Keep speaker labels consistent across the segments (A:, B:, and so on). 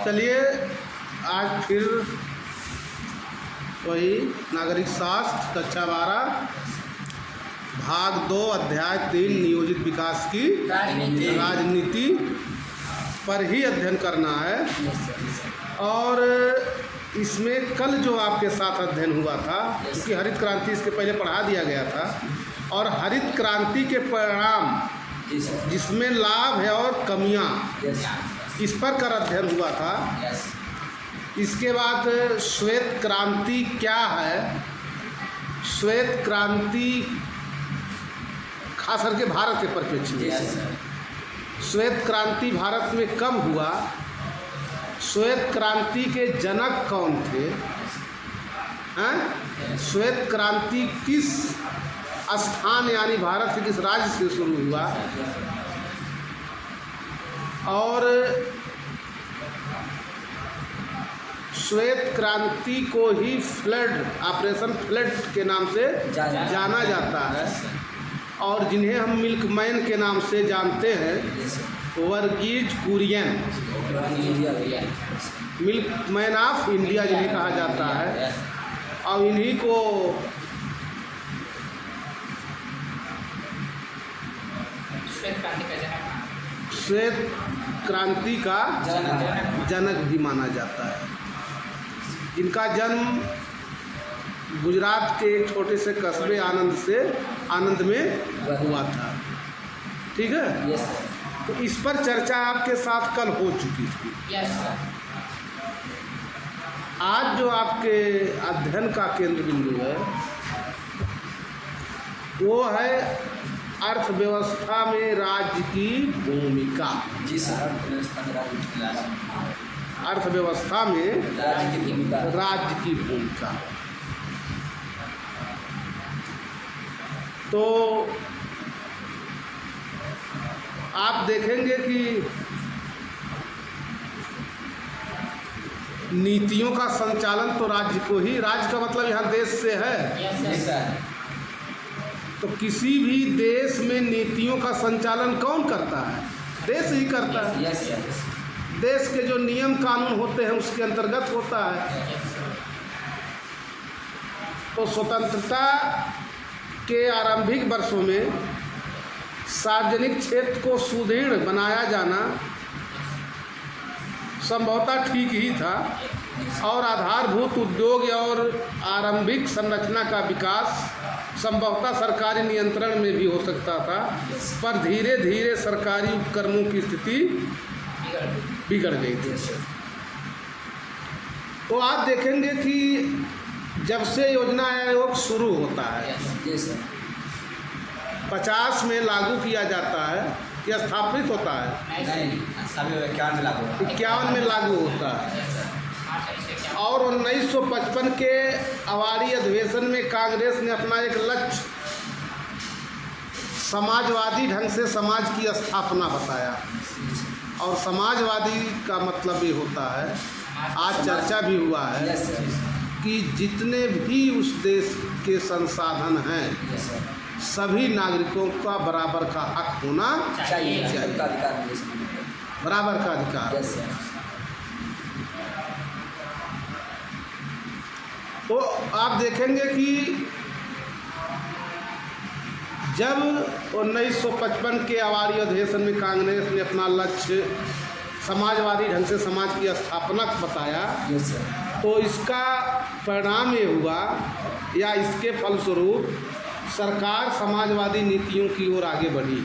A: चलिए आज फिर वही नागरिक शास्त्र कक्षा 12 भाग 2 अध्याय 3 नियोजित विकास की राजनीति पर ही अध्ययन करना है। और इसमें कल जो आपके साथ अध्ययन हुआ था, क्योंकि हरित क्रांति इसके पहले पढ़ा दिया गया था, और हरित क्रांति के परिणाम जिसमें लाभ है और कमियां, इस पर कर अध्ययन हुआ था। इसके बाद श्वेत क्रांति क्या है, श्वेत क्रांति खास करके भारत के परिप्रेक्ष्य में, श्वेत क्रांति भारत में कब हुआ, श्वेत क्रांति के जनक कौन थे, श्वेत क्रांति किस स्थान यानी भारत के किस राज्य से शुरू हुआ, और श्वेत क्रांति को ही फ्लड, ऑपरेशन फ्लड के नाम से जाना जाता है, और जिन्हें हम मिल्कमैन के नाम से जानते हैं, Verghese Kurien, milkman of India जिन्हें कहा जाता है, और इन्हीं को श्वेत क्रांति का जनक भी माना जाता है, जिनका जन्म गुजरात के एक छोटे से कस्बे आनंद में हुआ था। ठीक है, तो इस पर चर्चा आपके साथ कल हो चुकी थी। आज जो आपके अध्ययन का केंद्र बिंदु है वो है अर्थव्यवस्था में राज्य की भूमिका।
B: जी सर,
A: अर्थव्यवस्था में राज्य की भूमिका। तो आप देखेंगे कि नीतियों का संचालन तो राज्य को ही, राज्य का मतलब यहाँ देश से है। तो किसी भी देश में नीतियों का संचालन कौन करता है? देश ही करता है। देश के जो नियम कानून होते हैं उसके अंतर्गत होता है। तो स्वतंत्रता के आरंभिक वर्षों में सार्वजनिक क्षेत्र को सुदृढ़ बनाया जाना संभवतः ठीक ही था, और आधारभूत उद्योग और आरंभिक संरचना का विकास संभवतः सरकारी नियंत्रण में भी हो सकता था, पर धीरे धीरे सरकारी उपक्रमों की स्थिति बिगड़ गई थी। तो आप देखेंगे कि जब से योजना आयोग शुरू होता है, 50 में लागू किया जाता है या स्थापित होता है, 51 में लागू होता है, और 1955 के अवार्डी अधिवेशन में कांग्रेस ने अपना एक लक्ष्य समाजवादी ढंग से समाज की स्थापना बताया। और समाजवादी का मतलब ये होता है, आज चर्चा भी हुआ है, कि जितने भी उस देश के संसाधन हैं सभी नागरिकों का बराबर का हक होना चाहिए, बराबर का अधिकार। तो आप देखेंगे कि जब 1955 के अवार्डी अधिवेशन में कांग्रेस ने अपना लक्ष्य समाजवादी ढंग से समाज की स्थापना बताया, तो इसका परिणाम ये हुआ या इसके फलस्वरूप सरकार समाजवादी नीतियों की ओर आगे बढ़ी।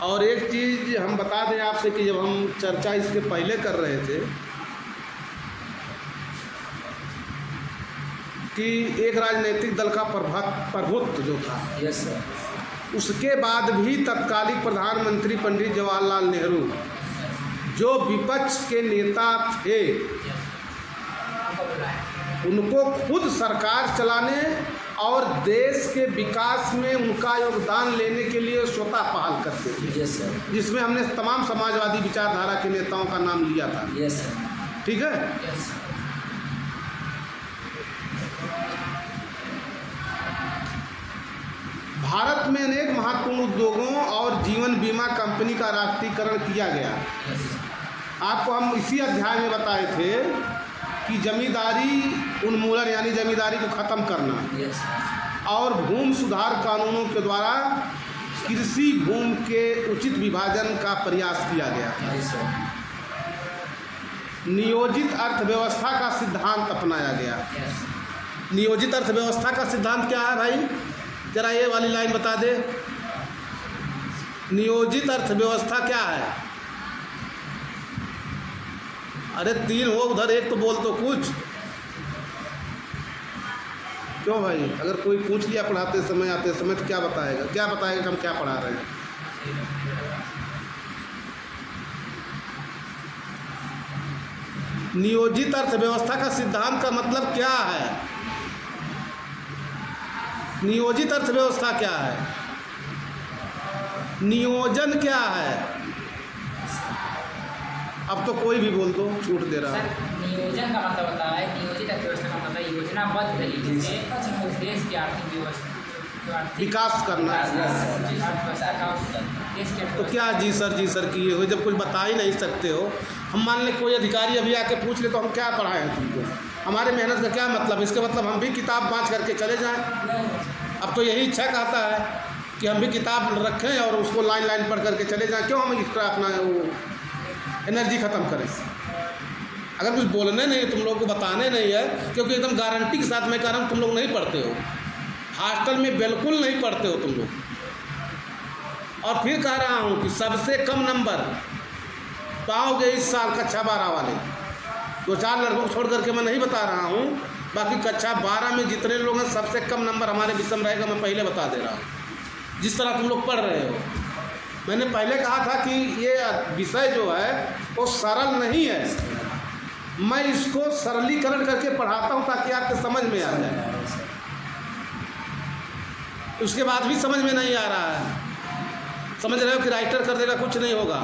A: और एक चीज़ हम बता दें आपसे कि जब हम चर्चा इसके पहले कर रहे थे कि एक राजनीतिक दल का प्रभुत्व जो था, उसके बाद भी तत्कालीन प्रधानमंत्री पंडित जवाहरलाल नेहरू जो विपक्ष के नेता थे, उनको खुद सरकार चलाने और देश के विकास में उनका योगदान लेने के लिए स्वतः पहल करते थे, जिसमें हमने तमाम समाजवादी विचारधारा के नेताओं का नाम लिया था। ठीक है, भारत में अनेक महत्वपूर्ण उद्योगों और जीवन बीमा कंपनी का राष्ट्रीयकरण किया गया। आपको हम इसी अध्याय में बताए थे कि जमींदारी उन्मूलन यानी जमींदारी को ख़त्म करना और भूमि सुधार कानूनों के द्वारा कृषि भूमि के उचित विभाजन का प्रयास किया गया था। नियोजित अर्थव्यवस्था का सिद्धांत अपनाया गया। नियोजित अर्थव्यवस्था का सिद्धांत क्या है भाई, जरा ये वाली लाइन बता दे। नियोजित अर्थव्यवस्था क्या है? अरे तीन हो उधर, एक तो बोल तो कुछ। क्यों भाई, अगर कोई पूछ लिया पढ़ाते समय आते समय तो क्या बताएगा कि हम क्या पढ़ा रहे हैं? नियोजित अर्थव्यवस्था का सिद्धांत का मतलब क्या है? नियोजित अर्थव्यवस्था क्या है? नियोजन क्या है? अब तो कोई भी बोल दो, छूट दे रहा है।
B: नियोजन का मतलब होता है, नियोजित अर्थव्यवस्था का मतलब योजनाबद्ध तरीके से उस देश की आर्थिक व्यवस्था
A: विकास करना। तो क्या जी सर किए हो, जब कुछ बता ही नहीं सकते हो। हम मान लें कोई अधिकारी अभी आके पूछ ले तो हम क्या पढ़ाएं हैं तुमको? हमारे मेहनत का क्या मतलब? इसका मतलब हम भी किताब बाँच करके चले जाएं। अब तो यही इच्छा कहता है कि हम भी किताब रखें और उसको लाइन लाइन पढ़ करके चले जाएं। क्यों हम एक्स्ट्रा अपना वो एनर्जी ख़त्म करें? अगर कुछ बोलने नहीं, तुम लोग को बताने नहीं है, क्योंकि एकदम गारंटी के साथ मैं कह रहा हूँ तुम लोग नहीं पढ़ते हो, हॉस्टल में बिल्कुल नहीं पढ़ते हो तुम लोग। और फिर कह रहा हूँ कि सबसे कम नंबर पाओगे इस साल कक्षा 12 वाले। 2-4 लड़कों को छोड़ करके मैं नहीं बता रहा हूँ, बाकी कक्षा 12 में जितने लोग हैं सबसे कम नंबर हमारे विषय में रहेगा। मैं पहले बता दे रहा हूँ, जिस तरह तुम लोग पढ़ रहे हो। मैंने पहले कहा था कि ये विषय जो है वो सरल नहीं है। मैं इसको सरलीकरण करके पढ़ाता हूँ ताकि आपके समझ में आ जाए। उसके बाद भी समझ में नहीं आ रहा है। समझ रहे हो कि राइटर कर देगा कुछ नहीं होगा।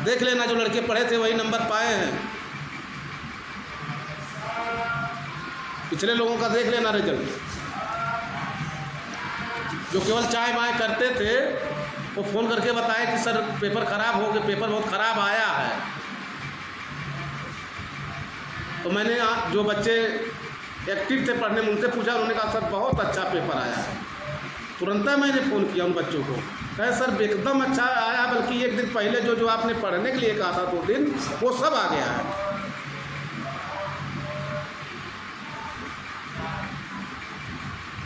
A: देख लेना, जो लड़के पढ़े थे वही नंबर पाए हैं। पिछले लोगों का देख लेना रिजल्ट। जो केवल चाय बाय करते थे वो फ़ोन करके बताए कि सर पेपर ख़राब हो गया, पेपर बहुत ख़राब आया है। तो मैंने जो बच्चे एक्टिव थे पढ़ने में उनसे पूछा, उन्होंने कहा सर बहुत अच्छा पेपर आया है। तुरंत मैंने फ़ोन किया उन बच्चों को, कहे सर एकदम अच्छा आया, बल्कि एक दिन पहले जो आपने पढ़ने के लिए कहा था 2 दिन वो सब आ गया है।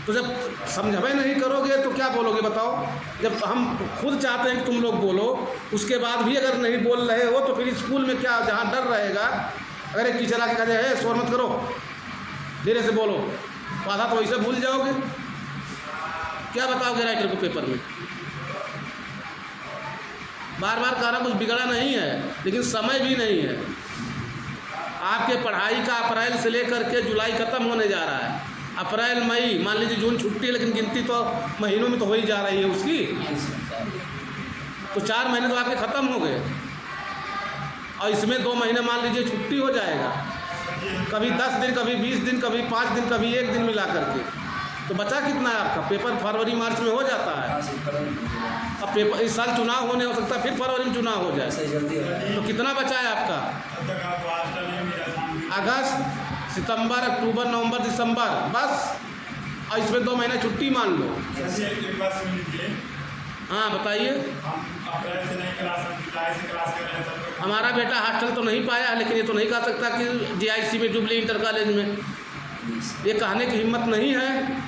A: तो जब समझावे नहीं करोगे तो क्या बोलोगे बताओ? जब हम खुद चाहते हैं कि तुम लोग बोलो, उसके बाद भी अगर नहीं बोल रहे हो तो फिर स्कूल में क्या, जहाँ डर रहेगा, अगर एक टीचर आके कहे है शोर मत करो, धीरे से बोलो, तो आधा तो वैसे भूल जाओगे। क्या बताओगे राइटर को पेपर में? बार बार कह रहा कुछ बिगड़ा नहीं है, लेकिन समय भी नहीं है। आपके पढ़ाई का अप्रैल से लेकर के जुलाई ख़त्म होने जा रहा है। अप्रैल मई, मान लीजिए जून छुट्टी है, लेकिन गिनती तो महीनों में तो हो ही जा रही है उसकी। तो 4 महीने तो आपके ख़त्म हो गए, और इसमें 2 महीने मान लीजिए छुट्टी हो जाएगा। कभी 10 दिन, कभी 20 दिन, कभी 5 दिन, कभी 1 दिन मिला करके। तो बचा कितना है आपका? पेपर फरवरी मार्च में हो जाता है। अब पेपर इस साल चुनाव होने हो सकता है, फिर फरवरी में चुनाव हो जाए, तो कितना बचा है आपका? अगस्त, सितंबर, अक्टूबर, नवंबर, दिसंबर, बस। और इसमें 2 महीने छुट्टी मान लो। हाँ बताइए। हमारा बेटा हॉस्टल तो नहीं पाया, लेकिन ये तो नहीं कह सकता कि DIC में, जुबली इंटर कॉलेज में, ये कहने की हिम्मत नहीं है।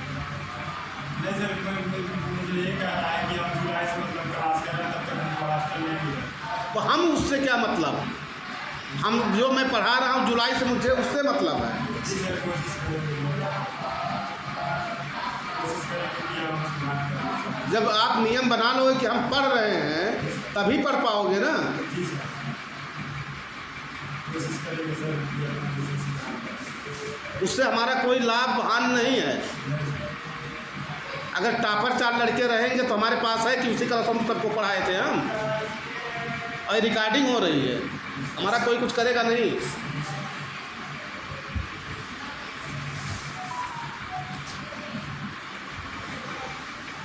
A: तो हम उससे क्या मतलब? हम जो मैं पढ़ा रहा हूँ जुलाई से, मुझे उससे मतलब है। जब आप नियम बना लोगे कि हम पढ़ रहे हैं तभी पढ़ पाओगे ना। उससे हमारा कोई लाभ हानि नहीं है। अगर टॉपर 4 लड़के रहेंगे तो हमारे पास है कि उसी का हम सबको पढ़ाए थे हम, और रिकॉर्डिंग हो रही है, हमारा कोई कुछ करेगा नहीं।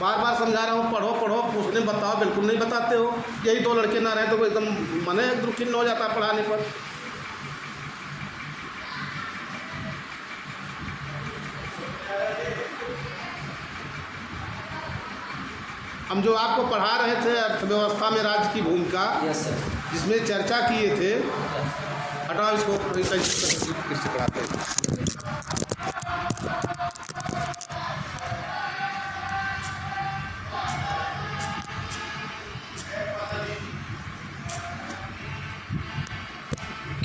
A: बार बार समझा रहा हूँ, पढ़ो पढ़ो, पूछने बताओ, बिल्कुल नहीं बताते हो। यही 2 लड़के ना रहे तो एकदम मन एकदम खिन्न हो जाता है पढ़ाने पर। हम जो आपको पढ़ा रहे थे अर्थव्यवस्था में राज्य की भूमिका,
C: यस सर।
A: जिसमें चर्चा किए थे, हटाओ इसको, किससे पढ़ाते हैं।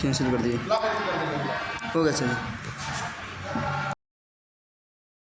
C: कैंसिल कर दिए,
A: लॉक कर देंगे।
C: हो गया सर।